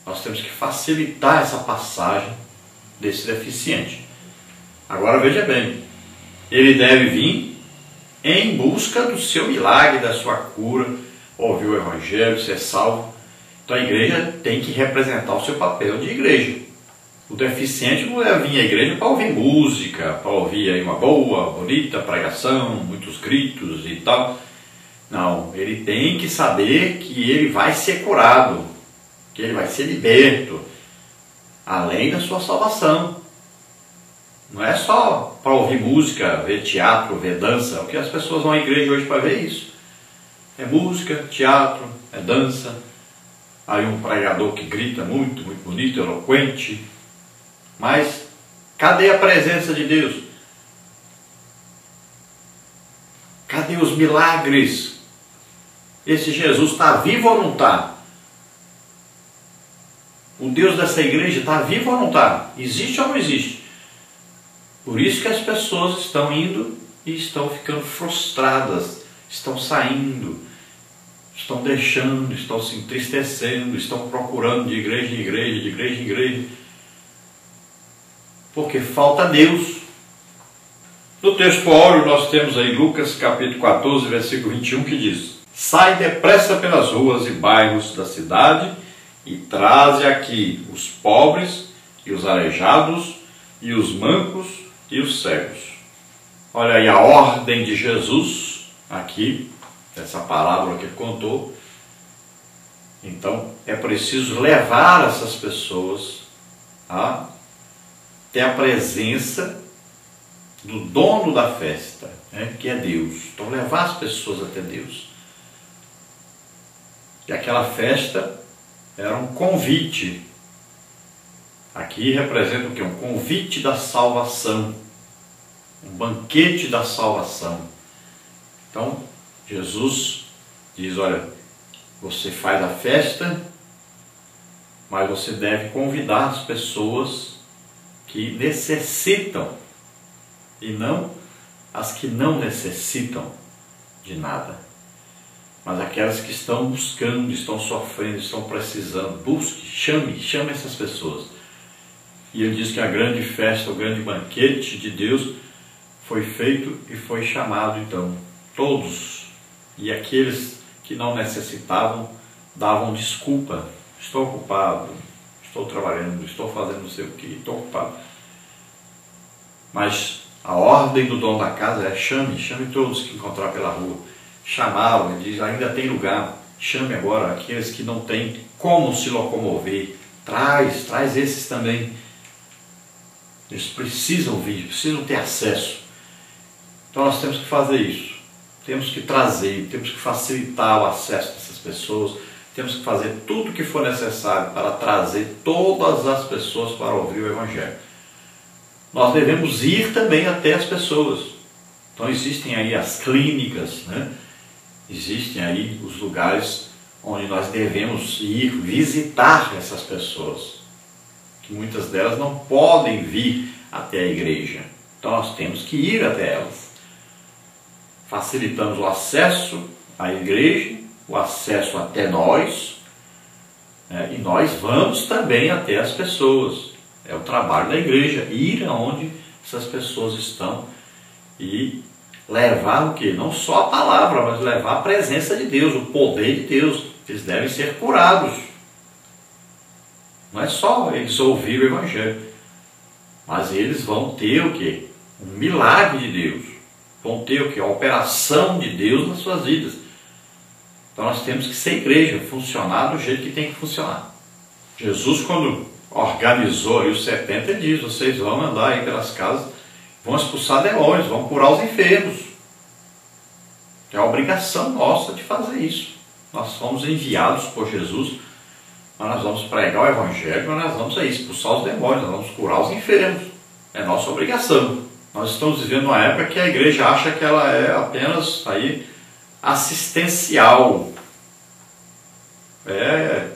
Nós temos que facilitar essa passagem desse deficiente. Agora veja bem, ele deve vir em busca do seu milagre, da sua cura, ouvir o Evangelho, ser salvo. Então a igreja tem que representar o seu papel de igreja. O deficiente não deve vir à igreja para ouvir música, para ouvir aí uma boa, bonita pregação, muitos gritos e tal. Não, ele tem que saber que ele vai ser curado, que ele vai ser liberto, além da sua salvação. Não é só para ouvir música, ver teatro, ver dança. O que as pessoas vão à igreja hoje para ver isso? É música, teatro, é dança. Aí um pregador que grita muito, muito bonito, eloquente. Mas cadê a presença de Deus? Cadê os milagres? Esse Jesus está vivo ou não está? O Deus dessa igreja está vivo ou não está? Existe ou não existe? Por isso que as pessoas estão indo e estão ficando frustradas, estão saindo, estão deixando, estão se entristecendo, estão procurando de igreja em igreja, de igreja em igreja, porque falta Deus. No texto áureo nós temos aí Lucas capítulo 14, versículo 21, que diz: sai depressa pelas ruas e bairros da cidade e traze aqui os pobres e os aleijados e os mancos e os cegos. Olha aí a ordem de Jesus aqui, essa parábola que ele contou. Então é preciso levar essas pessoas a ter a presença do dono da festa, né, que é Deus. Então levar as pessoas até Deus. E aquela festa era um convite. Aqui representa o quê? Um convite da salvação. Um banquete da salvação. Então, Jesus diz, olha, você faz a festa, mas você deve convidar as pessoas que necessitam e não as que não necessitam de nada. Mas aquelas que estão buscando, estão sofrendo, estão precisando. Busque, chame essas pessoas. E ele diz que a grande festa, o grande banquete de Deus foi feito e foi chamado, então, todos. E aqueles que não necessitavam davam desculpa. Estou ocupado, estou trabalhando, estou fazendo não sei o que, estou ocupado. Mas a ordem do dono da casa é chame todos que encontrar pela rua. Chamaram, ele diz, ainda tem lugar, chame agora aqueles que não têm como se locomover. Traz esses também. Eles precisam vir, precisam ter acesso. Então nós temos que fazer isso. Temos que trazer, temos que facilitar o acesso dessas pessoas. Temos que fazer tudo o que for necessário para trazer todas as pessoas para ouvir o Evangelho. Nós devemos ir também até as pessoas. Então existem aí as clínicas, né? Existem aí os lugares onde nós devemos ir visitar essas pessoas, que muitas delas não podem vir até a igreja. Então nós temos que ir até elas. Facilitamos o acesso à igreja, o acesso até nós, né? E nós vamos também até as pessoas. É o trabalho da igreja, ir aonde essas pessoas estão e levar o quê? Não só a palavra, mas levar a presença de Deus, o poder de Deus. Eles devem ser curados. Não é só eles ouvir o Evangelho, mas eles vão ter o quê? Um milagre de Deus. Vão ter o quê? A operação de Deus nas suas vidas. Então nós temos que ser igreja, funcionar do jeito que tem que funcionar. Jesus, quando organizou aí os 70, ele diz, vocês vão andar aí pelas casas, vão expulsar demônios, vão curar os enfermos. É a obrigação nossa de fazer isso. Nós fomos enviados por Jesus, mas nós vamos pregar o Evangelho, mas nós vamos aí expulsar os demônios, nós vamos curar os enfermos. É nossa obrigação. Nós estamos vivendo uma época que a igreja acha que ela é apenas aí assistencial.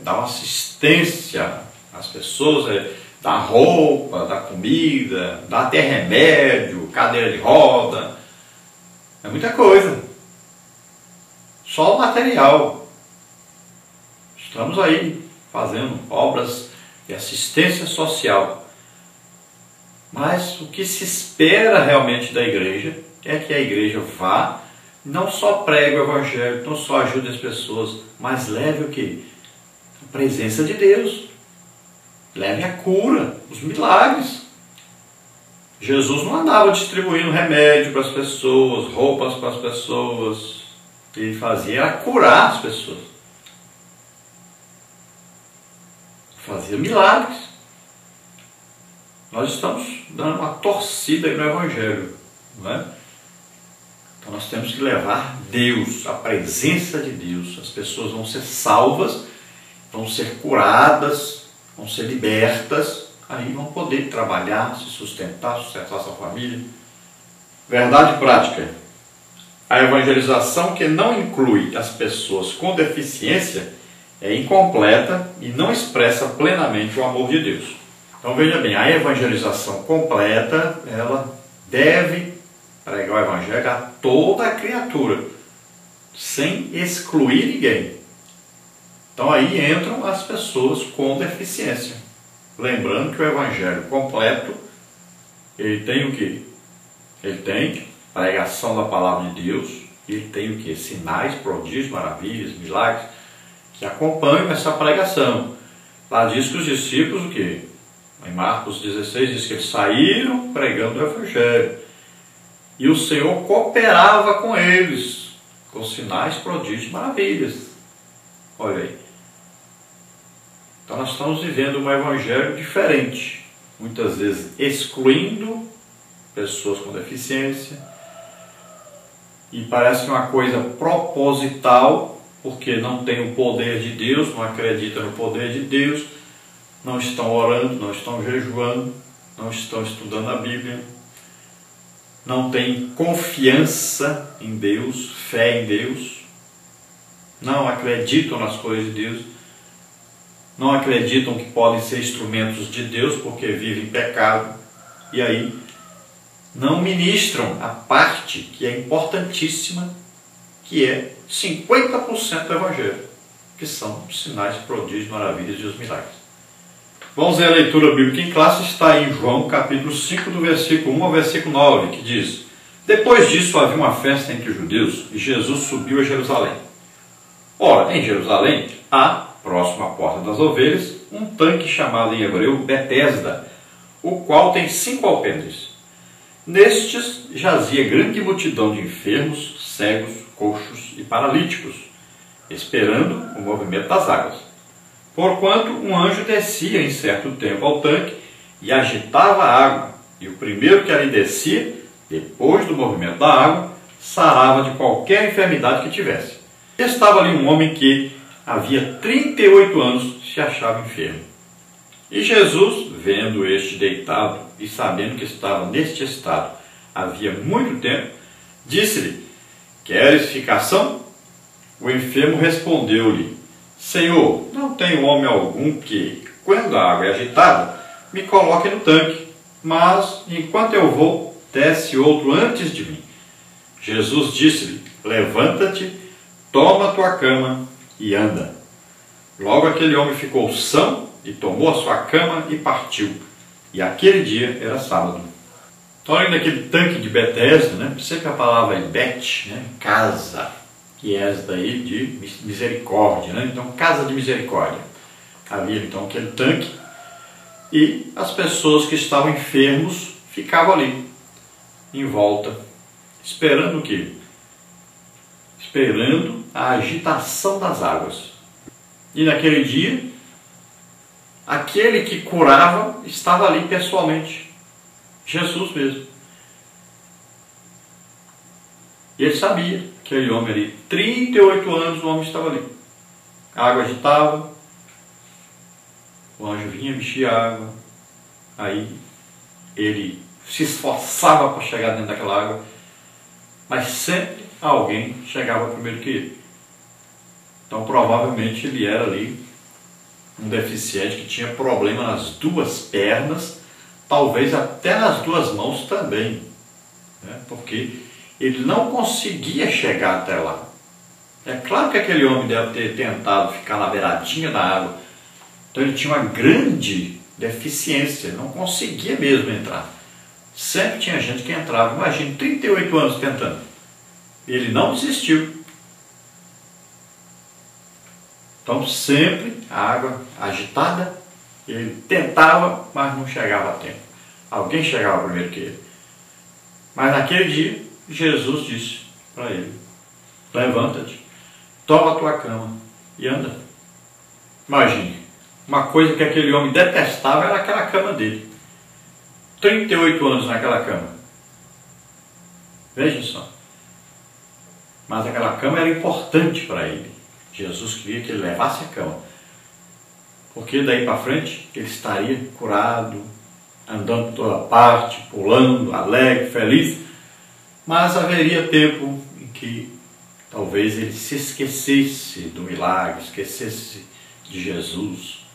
Dá uma assistência às pessoas, dá roupa, dá comida, dá até remédio, cadeira de roda. É muita coisa. Só o material. Estamos aí fazendo obras de assistência social. Mas o que se espera realmente da igreja é que a igreja vá, não só pregue o Evangelho, não só ajude as pessoas, mas leve o quê? A presença de Deus. Leve a cura, os milagres. Jesus não andava distribuindo remédio para as pessoas, roupas para as pessoas. O que ele fazia era curar as pessoas. Fazia milagres. Nós estamos dando uma torcida aí no Evangelho, não é? Então nós temos que levar Deus, a presença de Deus. As pessoas vão ser salvas, vão ser curadas, vão ser libertas, aí vão poder trabalhar, se sustentar sua família. Verdade prática. A evangelização que não inclui as pessoas com deficiência é incompleta e não expressa plenamente o amor de Deus. Então veja bem, a evangelização completa, ela deve pregar o Evangelho a toda a criatura, sem excluir ninguém. Então aí entram as pessoas com deficiência. Lembrando que o Evangelho completo, ele tem o quê? Ele tem pregação da palavra de Deus, ele tem o quê? Sinais, prodígios, maravilhas, milagres, que acompanham essa pregação. Lá diz que os discípulos o quê? Em Marcos 16 diz que eles saíram pregando o Evangelho. E o Senhor cooperava com eles, com sinais, prodígios, maravilhas. Olha aí. Então nós estamos vivendo um Evangelho diferente. Muitas vezes excluindo pessoas com deficiência. E parece uma coisa proposital, porque não tem o poder de Deus, não acredita no poder de Deus, não estão orando, não estão jejuando, não estão estudando a Bíblia, não têm confiança em Deus, fé em Deus, não acreditam nas coisas de Deus, não acreditam que podem ser instrumentos de Deus porque vivem em pecado, e aí não ministram a parte que é importantíssima, que é 50% do Evangelho, que são os sinais, prodígios, maravilhas e os milagres. Vamos ver a leitura bíblica em classe, está em João capítulo 5, do versículo 1 ao versículo 9, que diz: Depois disso havia uma festa entre os judeus, e Jesus subiu a Jerusalém. Ora, em Jerusalém há, próximo à porta das ovelhas, um tanque chamado em hebreu Betesda, o qual tem 5 alpendres. Nestes jazia grande multidão de enfermos, cegos, coxos e paralíticos, esperando o movimento das águas. Porquanto um anjo descia em certo tempo ao tanque e agitava a água, e o primeiro que ali descia, depois do movimento da água, sarava de qualquer enfermidade que tivesse. Estava ali um homem que havia 38 anos se achava enfermo. E Jesus, vendo este deitado e sabendo que estava neste estado havia muito tempo, disse-lhe: Queres ficar são? O enfermo respondeu-lhe: Senhor, não tenho homem algum que, quando a água é agitada, me coloque no tanque, mas, enquanto eu vou, desce outro antes de mim. Jesus disse-lhe: Levanta-te, toma a tua cama e anda. Logo aquele homem ficou são e tomou a sua cama e partiu. E aquele dia era sábado. Então, olha naquele tanque de Betesda, né? Sempre a palavra é Bet, né? Casa, que é essa daí de misericórdia, né? Então, casa de misericórdia. Havia então aquele tanque e as pessoas que estavam enfermos ficavam ali, em volta, esperando o quê? Esperando a agitação das águas. E naquele dia, aquele que curava estava ali pessoalmente, Jesus mesmo. E ele sabia, aquele homem ali, 38 anos o homem estava ali. A água agitava, o anjo vinha mexer a água, aí ele se esforçava para chegar dentro daquela água, mas sempre alguém chegava primeiro que ele. Então provavelmente ele era ali um deficiente que tinha problema nas duas pernas, talvez até nas duas mãos também, né? Porque ele não conseguia chegar até lá. É claro que aquele homem deve ter tentado ficar na beiradinha da água, Então ele tinha uma grande deficiência, ele não conseguia mesmo entrar. Sempre tinha gente que entrava, imagina, 38 anos tentando. Ele não desistiu. Então sempre a água agitada, ele tentava, mas não chegava a tempo. Alguém chegava primeiro que ele. Mas naquele dia, Jesus disse para ele: levanta-te, toma a tua cama e anda. Imagine, uma coisa que aquele homem detestava era aquela cama dele. 38 anos naquela cama. Veja só. Mas aquela cama era importante para ele. Jesus queria que ele levasse a cama. Porque daí para frente ele estaria curado, andando por toda parte, pulando, alegre, feliz. Mas haveria tempo em que talvez ele se esquecesse do milagre, esquecesse de Jesus.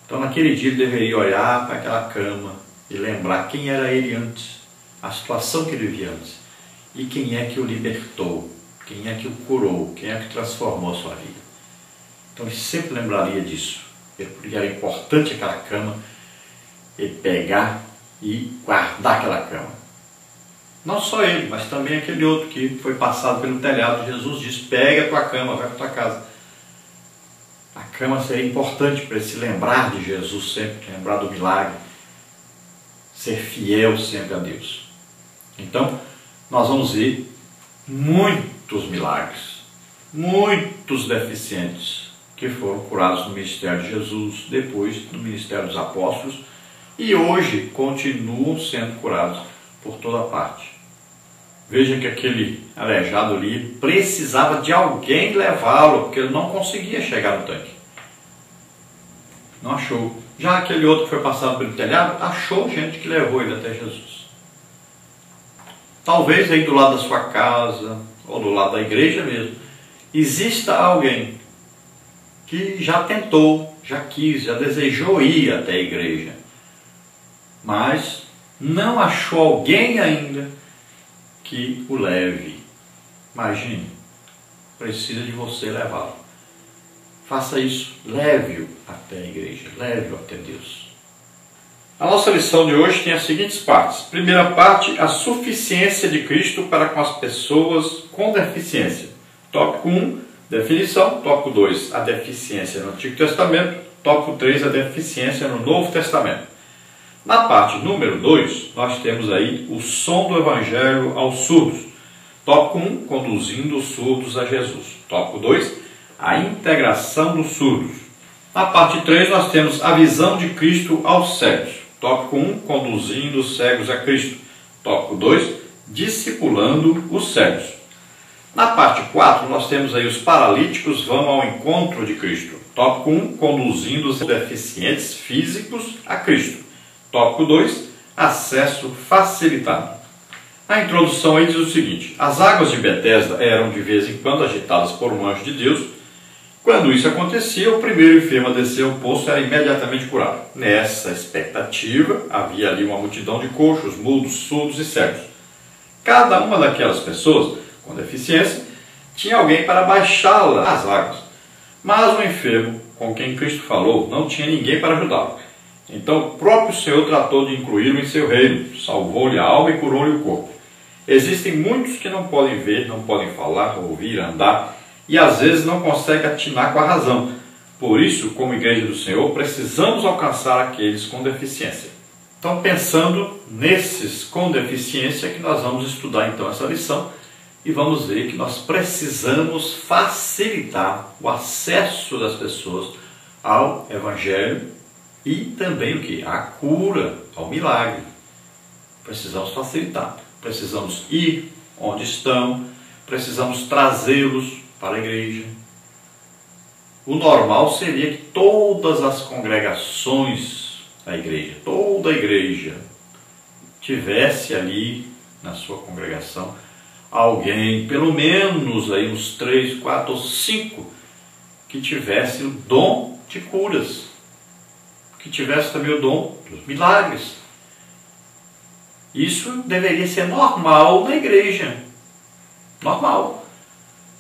Então naquele dia ele deveria olhar para aquela cama e lembrar quem era ele antes, a situação que ele vivia antes, e quem é que o libertou, quem é que o curou, quem é que transformou a sua vida. Então ele sempre lembraria disso, porque era importante aquela cama, ele pegar e guardar aquela cama. Não só ele, mas também aquele outro que foi passado pelo telhado. Jesus disse: pega a tua cama, vai para tua casa. A cama seria importante para ele se lembrar de Jesus sempre, lembrar do milagre, ser fiel sempre a Deus. Então, nós vamos ver muitos milagres, muitos deficientes que foram curados no ministério de Jesus, depois no ministério dos apóstolos, e hoje continuam sendo curados por toda parte. Veja que aquele aleijado ali precisava de alguém levá-lo, porque ele não conseguia chegar no tanque. Não achou. Já aquele outro que foi passado pelo telhado, achou gente que levou ele até Jesus. Talvez aí do lado da sua casa, ou do lado da igreja mesmo, exista alguém que já tentou, já quis, já desejou ir até a igreja, mas não achou alguém ainda que o leve. Imagine, precisa de você levá-lo. Faça isso, leve-o até a igreja, leve-o até Deus. A nossa lição de hoje tem as seguintes partes. Primeira parte, a suficiência de Cristo para com as pessoas com deficiência. Tópico 1, definição. Tópico 2, a deficiência no Antigo Testamento. Tópico 3, a deficiência no Novo Testamento. Na parte número 2, nós temos aí o som do Evangelho aos surdos. Tópico 1, conduzindo os surdos a Jesus. Tópico 2, a integração dos surdos. Na parte 3, nós temos a visão de Cristo aos cegos. Tópico 1, conduzindo os cegos a Cristo. Tópico 2, discipulando os cegos. Na parte 4, nós temos aí os paralíticos vão ao encontro de Cristo. Tópico 1, conduzindo os deficientes físicos a Cristo. Tópico 2, acesso facilitado. A introdução aí diz o seguinte: as águas de Betesda eram de vez em quando agitadas por um anjo de Deus. Quando isso acontecia, o primeiro enfermo a descer ao poço era imediatamente curado. Nessa expectativa, havia ali uma multidão de coxos, mudos, surdos e cegos. Cada uma daquelas pessoas com deficiência tinha alguém para baixá-la às águas. Mas o enfermo com quem Cristo falou não tinha ninguém para ajudá-lo. Então o próprio Senhor tratou de incluí-lo em seu reino, salvou-lhe a alma e curou-lhe o corpo. Existem muitos que não podem ver, não podem falar, ouvir, andar, e às vezes não conseguem atinar com a razão. Por isso, como igreja do Senhor, precisamos alcançar aqueles com deficiência. Então, pensando nesses com deficiência, que nós vamos estudar então essa lição e vamos ver que nós precisamos facilitar o acesso das pessoas ao Evangelho e também o que? A cura, ao milagre. Precisamos facilitar, precisamos ir onde estão, precisamos trazê-los para a igreja. O normal seria que todas as congregações da igreja, toda a igreja, tivesse ali na sua congregação alguém, pelo menos aí uns 3, 4 ou 5, que tivesse o dom de curas, que tivesse também o dom dos milagres. Isso deveria ser normal na igreja. Normal.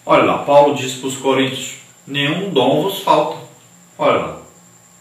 Olha lá, Paulo diz para os coríntios: nenhum dom vos falta. Olha lá,